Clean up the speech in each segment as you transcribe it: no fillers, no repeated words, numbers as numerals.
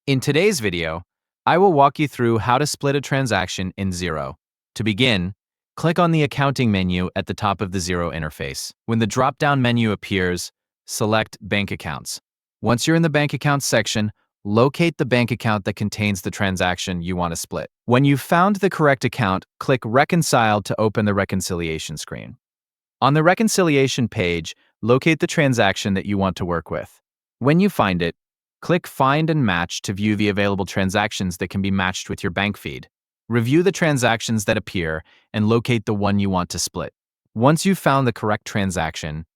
In today's video, I will walk you through how to split a transaction in Xero. To begin, click on the Accounting menu at the top of the Xero interface. When the drop-down menu appears, select Bank Accounts. Once you're in the Bank Accounts section, locate the bank account that contains the transaction you want to split. When you've found the correct account, click Reconcile to open the reconciliation screen. On the reconciliation page, locate the transaction that you want to work with. When you find it, click Find and Match to view the available transactions that can be matched with your bank feed. Review the transactions that appear and locate the one you want to split. Once you've found the correct transaction,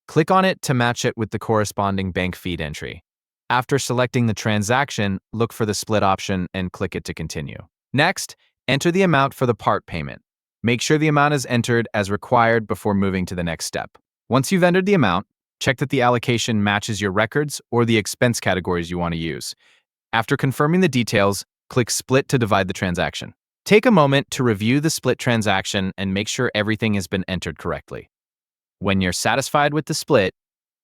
click on it to match it with the corresponding bank feed entry. After selecting the transaction, look for the split option and click it to continue. Next, enter the amount for the part payment. Make sure the amount is entered as required before moving to the next step. Once you've entered the amount, check that the allocation matches your records or the expense categories you want to use. After confirming the details, click Split to divide the transaction. Take a moment to review the split transaction and make sure everything has been entered correctly. When you're satisfied with the split,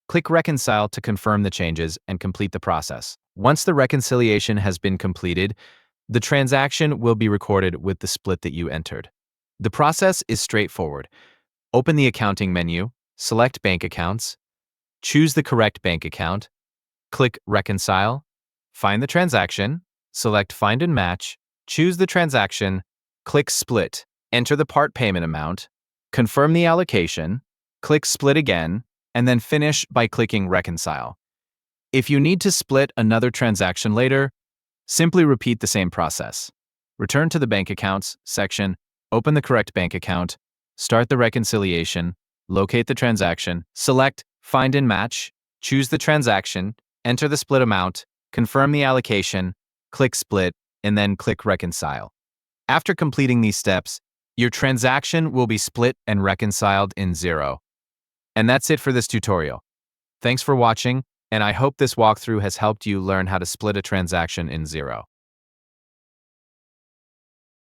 click Reconcile to confirm the changes and complete the process. Once the reconciliation has been completed, the transaction will be recorded with the split that you entered. The process is straightforward. Open the Accounting menu, select Bank Accounts, choose the correct bank account, click Reconcile, find the transaction, select Find and Match, choose the transaction, click Split, enter the part payment amount, confirm the allocation, click Split again, and then finish by clicking Reconcile. If you need to split another transaction later, simply repeat the same process. Return to the Bank Accounts section, open the correct bank account, start the reconciliation, locate the transaction, select Find and Match, choose the transaction, enter the split amount, confirm the allocation, click Split, and then click Reconcile. After completing these steps, your transaction will be split and reconciled in Xero. And that's it for this tutorial. Thanks for watching, and I hope this walkthrough has helped you learn how to split a transaction in Xero.